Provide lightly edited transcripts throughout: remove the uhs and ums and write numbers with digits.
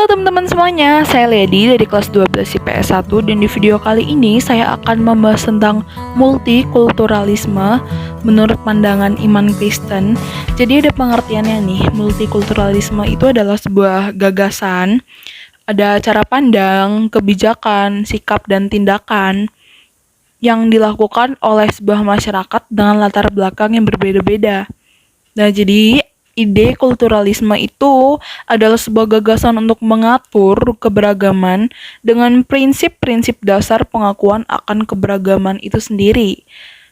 Halo teman-teman semuanya, saya Lady dari kelas 12 IPS 1 dan di video kali ini saya akan membahas tentang multikulturalisme menurut pandangan iman Kristen. Jadi ada pengertiannya nih, multikulturalisme itu adalah sebuah gagasan, ada cara pandang, kebijakan, sikap, dan tindakan yang dilakukan oleh sebuah masyarakat dengan latar belakang yang berbeda-beda. Nah, jadi ide kulturalisme itu adalah sebuah gagasan untuk mengatur keberagaman dengan prinsip-prinsip dasar pengakuan akan keberagaman itu sendiri.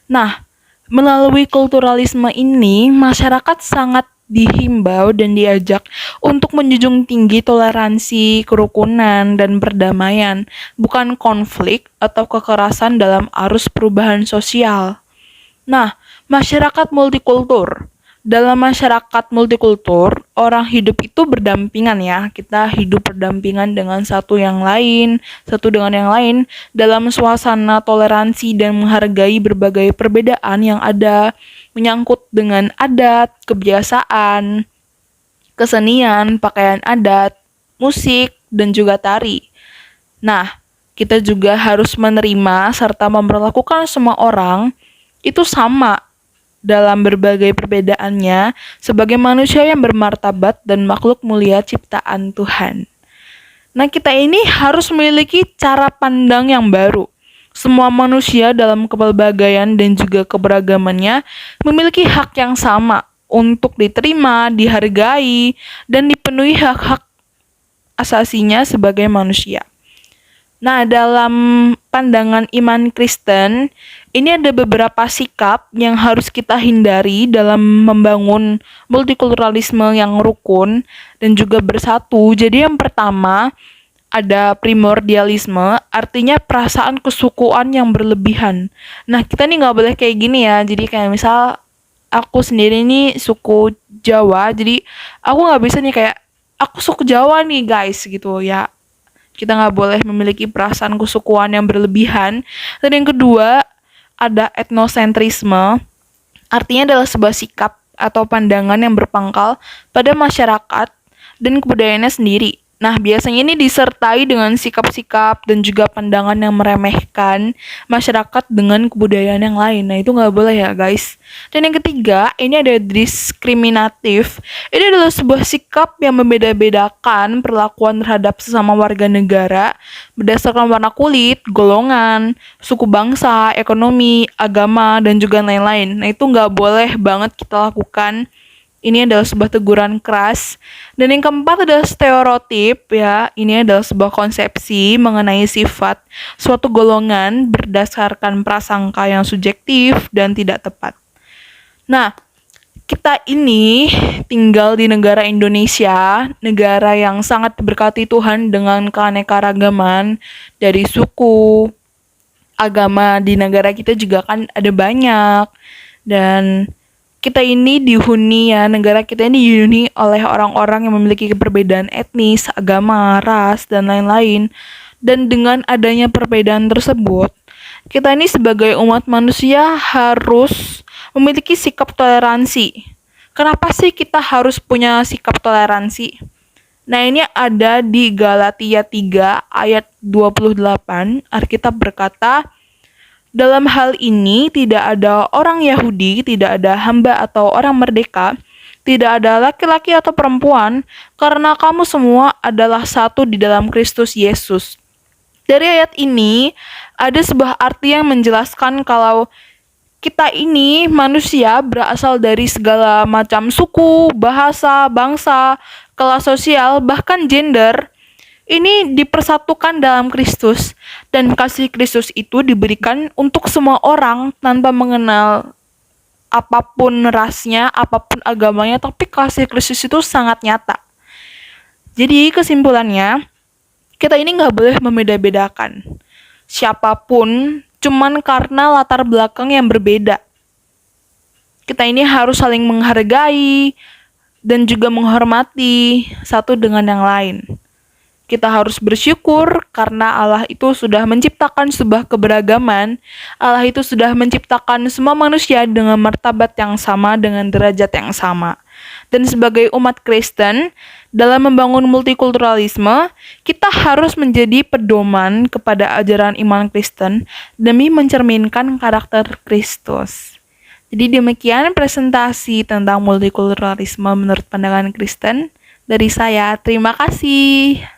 Nah, melalui kulturalisme ini, masyarakat sangat dihimbau dan diajak untuk menjunjung tinggi toleransi, kerukunan, dan perdamaian, bukan konflik atau kekerasan dalam arus perubahan sosial. Nah, masyarakat multikultur. Dalam masyarakat multikultur, orang hidup itu berdampingan ya. Kita hidup berdampingan dengan satu dengan yang lain dalam suasana toleransi dan menghargai berbagai perbedaan yang ada, menyangkut dengan adat, kebiasaan, kesenian, pakaian adat, musik, dan juga tari. Nah, kita juga harus menerima serta memperlakukan semua orang itu sama dalam berbagai perbedaannya sebagai manusia yang bermartabat dan makhluk mulia ciptaan Tuhan. Nah, kita ini harus memiliki cara pandang yang baru. Semua manusia dalam kepelbagaian dan juga keberagamannya memiliki hak yang sama untuk diterima, dihargai, dan dipenuhi hak-hak asasinya sebagai manusia. Nah, dalam pandangan iman Kristen, ini ada beberapa sikap yang harus kita hindari dalam membangun multikulturalisme yang rukun dan juga bersatu. Jadi yang pertama, ada primordialisme, artinya perasaan kesukuan yang berlebihan. Nah, kita nih nggak boleh kayak gini ya. Jadi kayak misal, aku sendiri nih suku Jawa, jadi aku nggak bisa nih kayak, aku suku Jawa nih guys, gitu ya. Kita nggak boleh memiliki perasaan kesukuan yang berlebihan. Dan yang kedua, ada etnosentrisme, artinya adalah sebuah sikap atau pandangan yang berpangkal pada masyarakat dan kebudayaannya sendiri. Nah, biasanya ini disertai dengan sikap-sikap dan juga pandangan yang meremehkan masyarakat dengan kebudayaan yang lain. Nah, itu nggak boleh ya, guys. Dan yang ketiga, ini ada diskriminatif. Ini adalah sebuah sikap yang membeda-bedakan perlakuan terhadap sesama warga negara berdasarkan warna kulit, golongan, suku bangsa, ekonomi, agama, dan juga lain-lain. Nah, itu nggak boleh banget kita lakukan. Ini adalah sebuah teguran keras. Dan yang keempat adalah stereotip ya. Ini adalah sebuah konsepsi mengenai sifat suatu golongan berdasarkan prasangka yang subjektif dan tidak tepat. Nah, kita ini tinggal di negara Indonesia, negara yang sangat diberkati Tuhan dengan keanekaragaman dari suku, agama di negara kita juga kan ada banyak. Dan kita ini dihuni ya, negara kita ini dihuni oleh orang-orang yang memiliki perbedaan etnis, agama, ras, dan lain-lain. Dan dengan adanya perbedaan tersebut, kita ini sebagai umat manusia harus memiliki sikap toleransi. Kenapa sih kita harus punya sikap toleransi? Nah, ini ada di Galatia 3 ayat 28, Alkitab berkata, dalam hal ini tidak ada orang Yahudi, tidak ada hamba atau orang merdeka, tidak ada laki-laki atau perempuan, karena kamu semua adalah satu di dalam Kristus Yesus. Dari ayat ini, ada sebuah arti yang menjelaskan kalau kita ini manusia berasal dari segala macam suku, bahasa, bangsa, kelas sosial, bahkan gender. Ini dipersatukan dalam Kristus, dan kasih Kristus itu diberikan untuk semua orang tanpa mengenal apapun rasnya, apapun agamanya, tapi kasih Kristus itu sangat nyata. Jadi kesimpulannya, kita ini nggak boleh membeda-bedakan siapapun cuman karena latar belakang yang berbeda. Kita ini harus saling menghargai dan juga menghormati satu dengan yang lain. Kita harus bersyukur karena Allah itu sudah menciptakan sebuah keberagaman. Allah itu sudah menciptakan semua manusia dengan martabat yang sama, dengan derajat yang sama. Dan sebagai umat Kristen, dalam membangun multikulturalisme, kita harus menjadi pedoman kepada ajaran iman Kristen demi mencerminkan karakter Kristus. Jadi demikian presentasi tentang multikulturalisme menurut pandangan Kristen dari saya. Terima kasih.